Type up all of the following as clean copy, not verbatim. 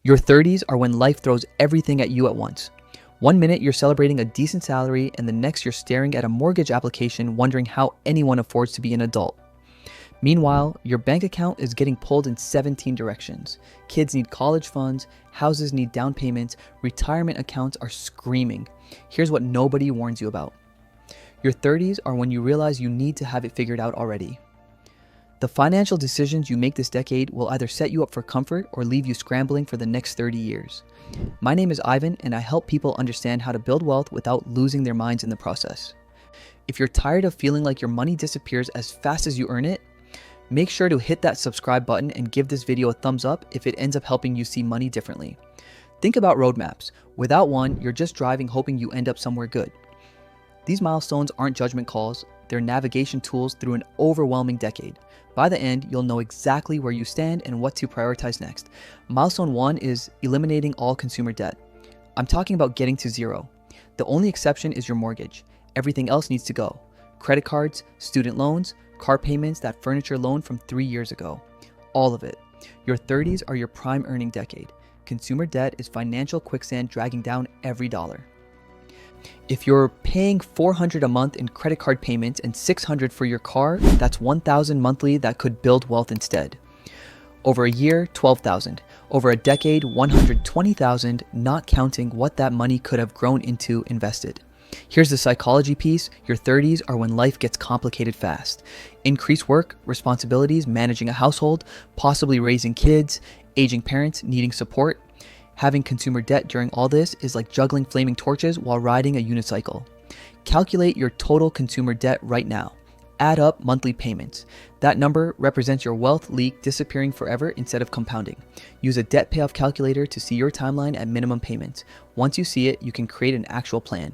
Your 30s are when life throws everything at you at once. One minute you're celebrating a decent salary, and the next you're staring at a mortgage application wondering how anyone affords to be an adult. Meanwhile, your bank account is getting pulled in 17 directions. Kids need college funds, houses need down payments, retirement accounts are screaming. Here's what nobody warns you about. Your 30s are when you realize you need to have it figured out already. The financial decisions you make this decade will either set you up for comfort or leave you scrambling for the next 30 years. My name is Ivan, and I help people understand how to build wealth without losing their minds in the process. If you're tired of feeling like your money disappears as fast as you earn it, make sure to hit that subscribe button and give this video a thumbs up if it ends up helping you see money differently. Think about roadmaps. Without one, you're just driving hoping you end up somewhere good. These milestones aren't judgment calls, they're navigation tools through an overwhelming decade. By the end, you'll know exactly where you stand and what to prioritize next. Milestone 1 is eliminating all consumer debt. I'm talking about getting to zero. The only exception is your mortgage. Everything else needs to go. Credit cards, student loans, car payments, that furniture loan from 3 years ago. All of it. Your 30s are your prime earning decade. Consumer debt is financial quicksand dragging down every dollar. If you're paying $400 a month in credit card payments and $600 for your car, that's $1,000 monthly that could build wealth instead. Over a year, $12,000. Over a decade, $120,000, not counting what that money could have grown into invested. Here's the psychology piece. Your 30s are when life gets complicated fast. Increased work, responsibilities, managing a household, possibly raising kids, aging parents needing support. Having consumer debt during all this is like juggling flaming torches while riding a unicycle. Calculate your total consumer debt right now. Add up monthly payments. That number represents your wealth leak disappearing forever instead of compounding. Use a debt payoff calculator to see your timeline at minimum payments. Once you see it, you can create an actual plan.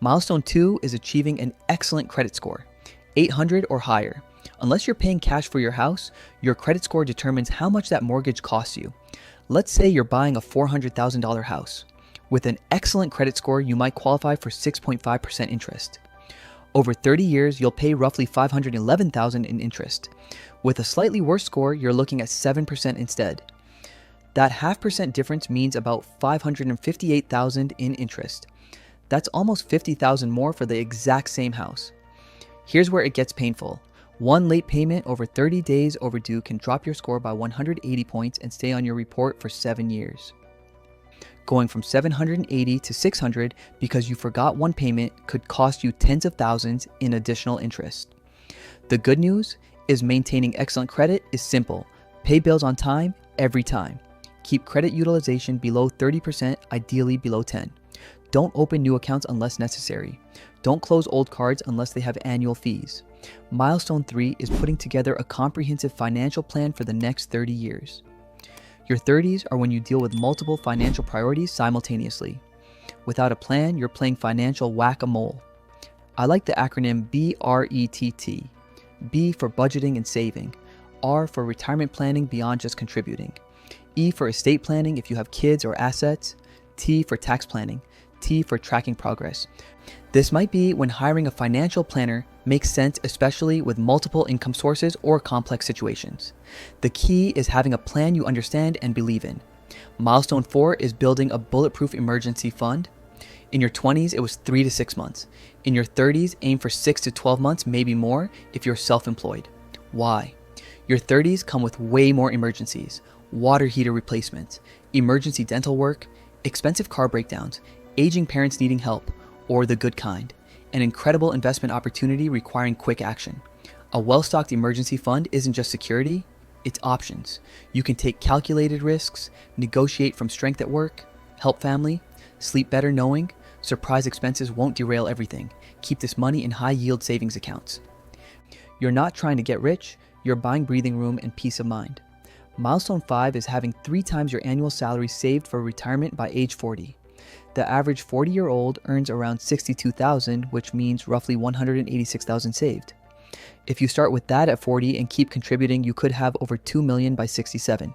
Milestone 2 is achieving an excellent credit score, 800 or higher. Unless you're paying cash for your house, your credit score determines how much that mortgage costs you. Let's say you're buying a $400,000 house. With an excellent credit score, you might qualify for 6.5% interest. Over 30 years, you'll pay roughly $511,000 in interest. With a slightly worse score, you're looking at 7% instead. That 0.5% difference means about $558,000 in interest. That's almost $50,000 more for the exact same house. Here's where it gets painful. One late payment over 30 days overdue can drop your score by 180 points and stay on your report for 7 years. Going from 780 to 600 because you forgot one payment could cost you tens of thousands in additional interest. The good news is maintaining excellent credit is simple. Pay bills on time every time. Keep credit utilization below 30%, ideally below 10. Don't open new accounts unless necessary. Don't close old cards unless they have annual fees. Milestone 3 is putting together a comprehensive financial plan for the next 30 years. Your 30s are when you deal with multiple financial priorities simultaneously. Without a plan, you're playing financial whack-a-mole. I like the acronym BRETT. B for budgeting and saving. R for retirement planning beyond just contributing. E for estate planning if you have kids or assets. T for tax planning. T for tracking progress. This might be when hiring a financial planner makes sense, especially with multiple income sources or complex situations. The key is having a plan you understand and believe in. Milestone 4 is building a bulletproof emergency fund. In your 20s, it was 3 to 6 months. In your 30s, aim for 6 to 12 months, maybe more if you're self-employed. Why? Your 30s come with way more emergencies, water heater replacements, emergency dental work, expensive car breakdowns, aging parents needing help, or the good kind. An incredible investment opportunity requiring quick action. A well-stocked emergency fund isn't just security, it's options. You can take calculated risks, negotiate from strength at work, help family, sleep better knowing surprise expenses won't derail everything. Keep this money in high-yield savings accounts. You're not trying to get rich, you're buying breathing room and peace of mind. Milestone 5 is having 3 times your annual salary saved for retirement by age 40. The average 40-year-old earns around $62,000, which means roughly $186,000 saved. If you start with that at 40 and keep contributing, you could have over $2 million by 67.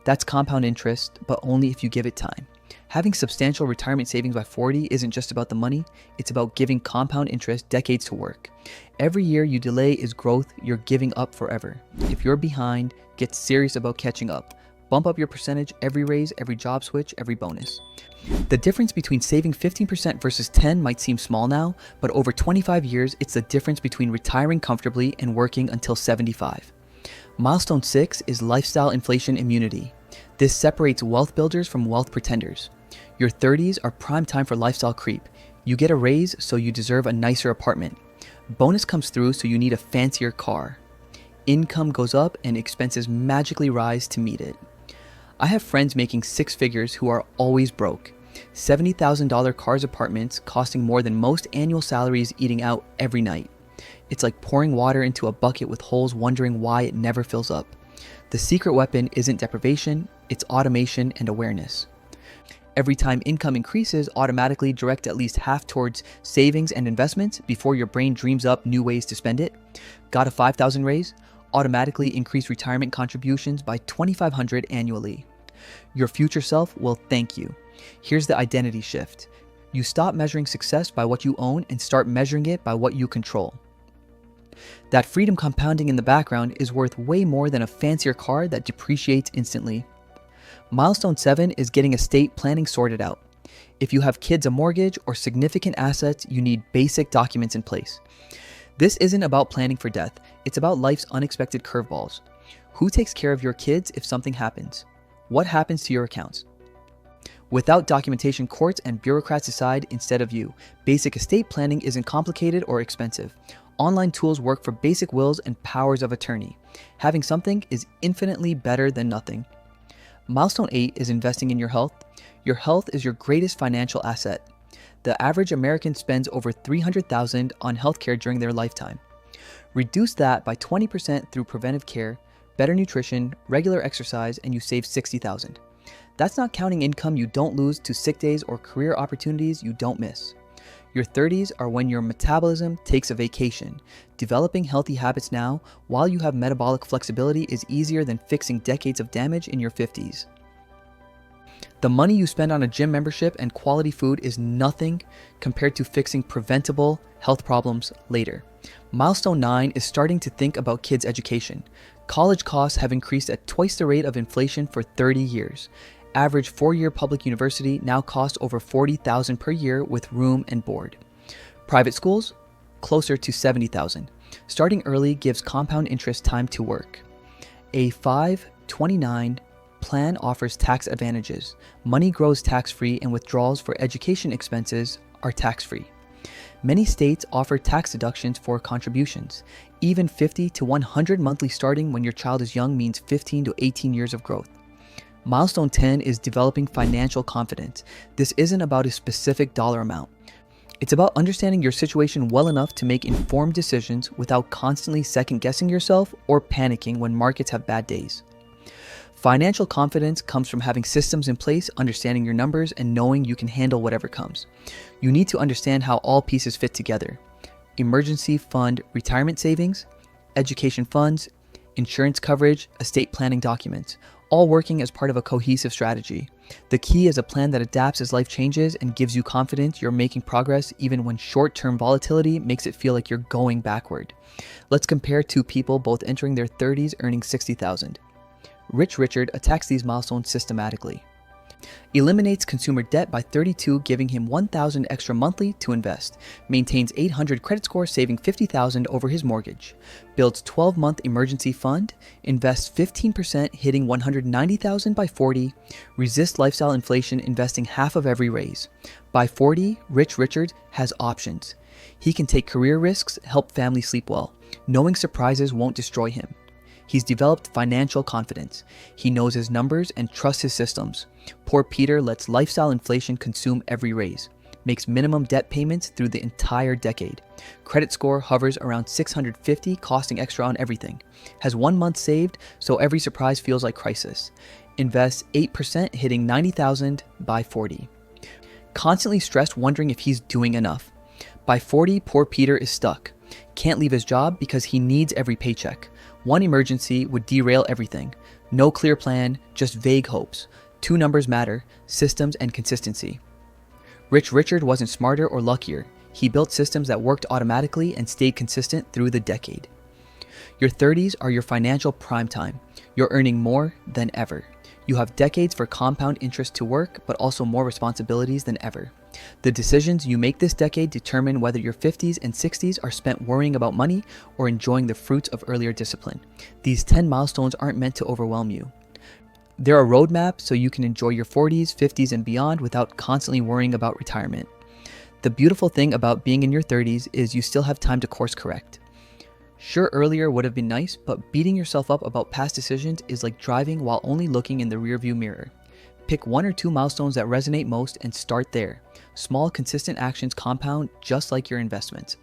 That's compound interest, but only if you give it time. Having substantial retirement savings by 40 isn't just about the money, it's about giving compound interest decades to work. Every year you delay is growth you're giving up forever. If you're behind, get serious about catching up. bump up your percentage every raise, every job switch, every bonus. The difference between saving 15% versus 10 might seem small now, but over 25 years, it's the difference between retiring comfortably and working until 75. Milestone 6 is lifestyle inflation immunity. This separates wealth builders from wealth pretenders. Your 30s are prime time for lifestyle creep. You get a raise, so you deserve a nicer apartment. Bonus comes through, so you need a fancier car. Income goes up and expenses magically rise to meet it. I have friends making six figures who are always broke. $70,000 cars, apartments costing more than most annual salaries, eating out every night. It's like pouring water into a bucket with holes, wondering why it never fills up. The secret weapon isn't deprivation, it's automation and awareness. Every time income increases, automatically direct at least half towards savings and investments before your brain dreams up new ways to spend it. Got a $5,000 raise? Automatically increase retirement contributions by $2,500 annually. Your future self will thank you. Here's the identity shift. You stop measuring success by what you own and start measuring it by what you control. That freedom compounding in the background is worth way more than a fancier car that depreciates instantly. Milestone 7 is getting estate planning sorted out. If you have kids, a mortgage, or significant assets, you need basic documents in place. This isn't about planning for death, it's about life's unexpected curveballs. Who takes care of your kids if something happens? What happens to your accounts? Without documentation, courts and bureaucrats decide instead of you. Basic estate planning isn't complicated or expensive. Online tools work for basic wills and powers of attorney. Having something is infinitely better than nothing. Milestone 8 is investing in your health. Your health is your greatest financial asset. The average American spends over $300,000 on healthcare during their lifetime. Reduce that by 20% through preventive care, better nutrition, regular exercise, and you save $60,000. That's not counting income you don't lose to sick days or career opportunities you don't miss. Your 30s are when your metabolism takes a vacation. Developing healthy habits now, while you have metabolic flexibility, is easier than fixing decades of damage in your 50s. The money you spend on a gym membership and quality food is nothing compared to fixing preventable health problems later. Milestone 9 is starting to think about kids' education. College costs have increased at twice the rate of inflation for 30 years. Average four-year public university now costs over $40,000 per year with room and board. Private schools, closer to $70,000. Starting early gives compound interest time to work. A 529 plan offers tax advantages. Money grows tax-free and withdrawals for education expenses are tax-free. Many states offer tax deductions for contributions. Even 50 to 100 monthly starting when your child is young means 15 to 18 years of growth. Milestone 10 is developing financial confidence. This isn't about a specific dollar amount. It's about understanding your situation well enough to make informed decisions without constantly second-guessing yourself or panicking when markets have bad days. Financial confidence comes from having systems in place, understanding your numbers, and knowing you can handle whatever comes. You need to understand how all pieces fit together. Emergency fund retirement savings, education funds, insurance coverage, estate planning documents, all working as part of a cohesive strategy. The key is a plan that adapts as life changes and gives you confidence you're making progress even when short-term volatility makes it feel like you're going backward. Let's compare two people both entering their 30s earning $60,000. Rich Richard attacks these milestones systematically. Eliminates consumer debt by 32, giving him $1,000 extra monthly to invest. Maintains 800 credit score, saving $50,000 over his mortgage. Builds 12-month emergency fund. Invests 15%, hitting $190,000 by 40. Resists lifestyle inflation, investing half of every raise. By 40, Rich Richard has options. He can take career risks, help family sleep well. Knowing surprises won't destroy him. He's developed financial confidence. He knows his numbers and trusts his systems. Poor Peter lets lifestyle inflation consume every raise. Makes minimum debt payments through the entire decade. Credit score hovers around 650, costing extra on everything. Has 1 month saved, so every surprise feels like crisis. Invests 8%, hitting $90,000 by 40. Constantly stressed, wondering if he's doing enough. By 40, poor Peter is stuck. Can't leave his job because he needs every paycheck. One emergency would derail everything. No clear plan, just vague hopes. Two numbers matter: systems and consistency. Rich Richard wasn't smarter or luckier. He built systems that worked automatically and stayed consistent through the decade. Your 30s are your financial prime time. You're earning more than ever. You have decades for compound interest to work, but also more responsibilities than ever. The decisions you make this decade determine whether your 50s and 60s are spent worrying about money or enjoying the fruits of earlier discipline. These 10 milestones aren't meant to overwhelm you. They're a roadmap so you can enjoy your 40s, 50s, and beyond without constantly worrying about retirement. The beautiful thing about being in your 30s is you still have time to course correct. Sure, earlier would have been nice, but beating yourself up about past decisions is like driving while only looking in the rearview mirror. Pick 1 or 2 milestones that resonate most and start there. Small, consistent actions compound just like your investments.